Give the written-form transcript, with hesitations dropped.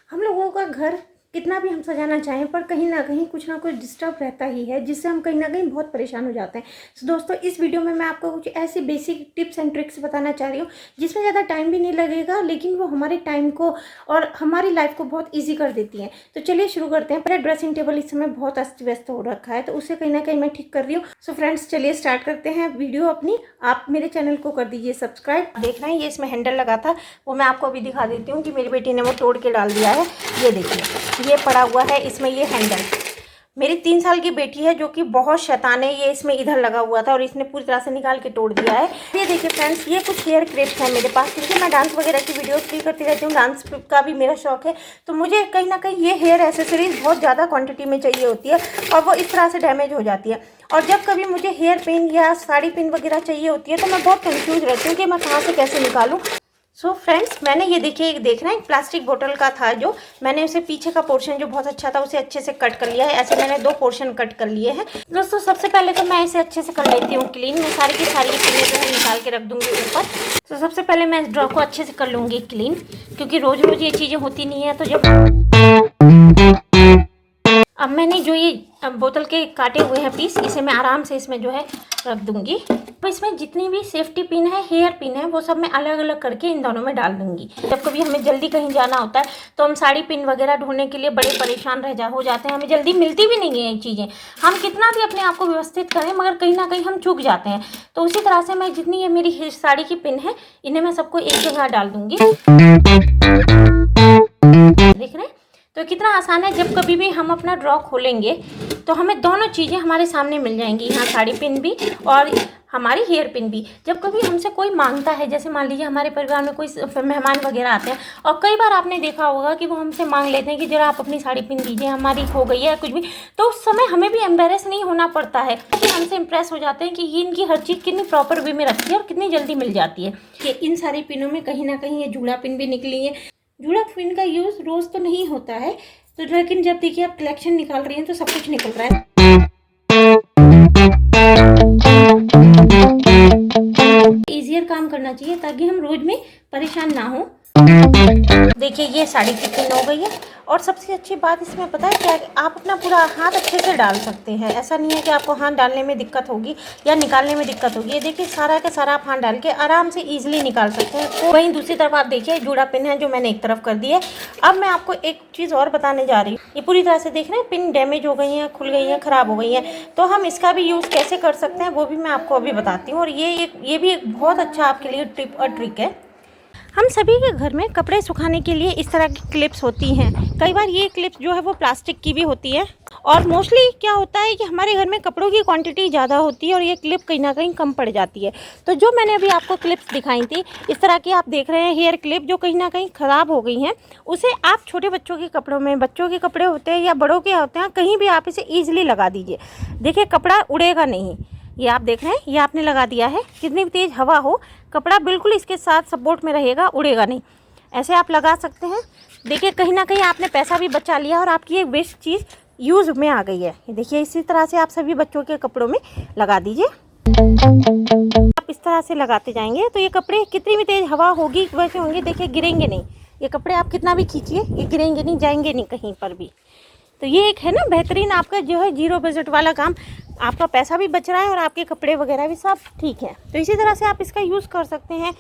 हम लोगों का घर कितना भी हम सजाना चाहें पर कहीं ना कुछ डिस्टर्ब रहता ही है, जिससे हम कहीं ना कहीं बहुत परेशान हो जाते हैं। तो दोस्तों इस वीडियो में मैं आपको कुछ ऐसी बेसिक टिप्स एंड ट्रिक्स बताना चाह रही हूँ जिसमें ज़्यादा टाइम भी नहीं लगेगा, लेकिन वो हमारे टाइम को और हमारी लाइफ को बहुत ईजी कर देती हैं। तो चलिए शुरू करते हैं। पहले ड्रेसिंग टेबल इस समय बहुत अस्त व्यस्त हो रखा है, तो उसे कहीं ना कहीं मैं ठीक कर रही हूँ। सो फ्रेंड्स चलिए स्टार्ट करते हैं वीडियो अपनी। आप मेरे चैनल को कर दीजिए सब्सक्राइब। देख रहे हैं ये इसमें हैंडल लगा था, वो मैं आपको अभी दिखा देती हूँ कि मेरी बेटी ने वो तोड़ के डाल दिया है। ये देखिए ये पड़ा हुआ है इसमें ये हैंडल। मेरी 3 साल की बेटी है जो कि बहुत शैतान है, ये इसमें इधर लगा हुआ था और इसने पूरी तरह से निकाल के तोड़ दिया है। ये देखिए फ्रेंड्स ये कुछ हेयर क्लिप्स हैं मेरे पास, क्योंकि मैं डांस वगैरह की वीडियोस भी करती रहती हूँ, डांस का भी मेरा शौक है। तो मुझे कहीं ना कहीं ये हेयर एसेसरीज बहुत ज़्यादा क्वांटिटी में चाहिए होती है और वो इस तरह से डैमेज हो जाती है। और जब कभी मुझे हेयर पिन या साड़ी पिन वगैरह चाहिए होती है तो मैं बहुत कन्फ्यूज रहती हूँ कि मैं कहाँ से कैसे निकालूँ। सो फ्रेंड्स मैंने ये देखिए देख रहे हैं प्लास्टिक बोतल का था, जो मैंने उसे पीछे का पोर्शन जो बहुत अच्छा था उसे अच्छे से कट कर लिया है। ऐसे मैंने 2 पोर्शन कट कर लिए हैं। दोस्तों सबसे पहले तो मैं इसे अच्छे से कर लेती हूँ क्लीन। मैं सारी की सारी पिनें जो है निकाल के रख दूँगी ऊपर। तो सबसे पहले मैं इस ड्रॉ को अच्छे से कर लूँगी क्लीन, क्योंकि रोज़ रोज़ ये चीज़ें होती नहीं है। तो जब अब मैंने जो ये बोतल के काटे हुए हैं पीस, इसे मैं आराम से इसमें जो है रख दूंगी। तो इसमें जितनी भी सेफ्टी पिन है, हेयर पिन है, वो सब मैं अलग अलग करके इन दोनों में डाल दूंगी। जब कभी हमें जल्दी कहीं जाना होता है तो हम साड़ी पिन वगैरह ढूंढने के लिए बड़े परेशान हो जाते हैं। हमें जल्दी मिलती भी नहीं है ये चीज़ें। हम कितना भी अपने आप को व्यवस्थित करें मगर कहीं ना कहीं हम चूक जाते हैं। तो उसी तरह से मैं जितनी ये मेरी साड़ी की पिन है इन्हें मैं सबको एक जगह डाल दूंगी। देख रहे हैं तो कितना आसान है। जब कभी भी हम अपना ड्रॉ खोलेंगे तो हमें दोनों चीज़ें हमारे सामने मिल जाएंगी, यहाँ साड़ी पिन भी और हमारी हेयर पिन भी। जब कभी हमसे कोई मांगता है, जैसे मान लीजिए हमारे परिवार में कोई मेहमान वगैरह आते हैं और कई बार आपने देखा होगा कि वो हमसे मांग लेते हैं कि जरा आप अपनी साड़ी पिन दीजिए, हमारी खो गई है कुछ भी। तो उस समय हमें भी एम्बेरस नहीं होना पड़ता है, कि हमसे इम्प्रेस हो जाते हैं कि ये इनकी हर चीज़ कितनी प्रॉपर वे में रखती है और कितनी जल्दी मिल जाती है। कि इन सारी पिनों में कहीं ना कहीं ये जूड़ा पिन भी निकली है। जूड़ा पिन का यूज़ रोज़ तो नहीं होता है, तो लेकिन जब देखिए आप कलेक्शन निकाल रही हैं तो सब कुछ निकल रहा है। ईजियर काम करना चाहिए ताकि हम रोज में परेशान ना हो। देखिए ये साड़ी की पिन हो गई है। और सबसे अच्छी बात इसमें पता है क्या, आप अपना पूरा हाथ अच्छे से डाल सकते हैं। ऐसा नहीं है कि आपको हाथ डालने में दिक्कत होगी या निकालने में दिक्कत होगी। ये देखिए सारा का सारा आप हाथ डाल के आराम से इजीली निकाल सकते हैं। तो वहीं दूसरी तरफ आप देखिए जूड़ा पिन है जो मैंने एक तरफ कर दी है। अब मैं आपको एक चीज़ और बताने जा रही हूँ। ये पूरी तरह से देख रहे हैं पिन डैमेज हो गई हैं, खुल गई हैं, ख़राब हो गई हैं। तो हम इसका भी यूज़ कैसे कर सकते हैं वो भी मैं आपको अभी बताती हूँ। और ये भी एक बहुत अच्छा आपके लिए टिप और ट्रिक है। हम सभी के घर में कपड़े सुखाने के लिए इस तरह की क्लिप्स होती हैं। कई बार ये क्लिप्स जो है वो प्लास्टिक की भी होती है। और मोस्टली क्या होता है कि हमारे घर में कपड़ों की क्वांटिटी ज़्यादा होती है और ये क्लिप कहीं ना कहीं कम पड़ जाती है। तो जो मैंने अभी आपको क्लिप्स दिखाई थी, इस तरह की आप देख रहे हैं हेयर क्लिप जो कहीं ना कहीं ख़राब हो गई हैं, उसे आप छोटे बच्चों के कपड़ों में, बच्चों के कपड़े होते हैं या बड़ों के होते हैं, कहीं भी आप इसे ईजिली लगा दीजिए। देखिए कपड़ा उड़ेगा नहीं। ये आप देख रहे हैं, ये आपने लगा दिया है, कितनी भी तेज़ हवा हो कपड़ा बिल्कुल इसके साथ सपोर्ट में रहेगा, उड़ेगा नहीं। ऐसे आप लगा सकते हैं। देखिए कहीं ना कहीं आपने पैसा भी बचा लिया और आपकी एक बेस्ट चीज़ यूज़ में आ गई है। देखिए इसी तरह से आप सभी बच्चों के कपड़ों में लगा दीजिए। आप इस तरह से लगाते जाएंगे तो ये कपड़े कितनी भी तेज़ हवा होगी वैसे होंगे, देखिए गिरेंगे नहीं। ये कपड़े आप कितना भी खींचिए ये गिरेंगे नहीं, जाएंगे नहीं कहीं पर भी। तो ये एक है ना बेहतरीन आपका जो है 0 बजट वाला काम। आपका पैसा भी बच रहा है और आपके कपड़े वगैरह भी सब ठीक है। तो इसी तरह से आप इसका यूज़ कर सकते हैं।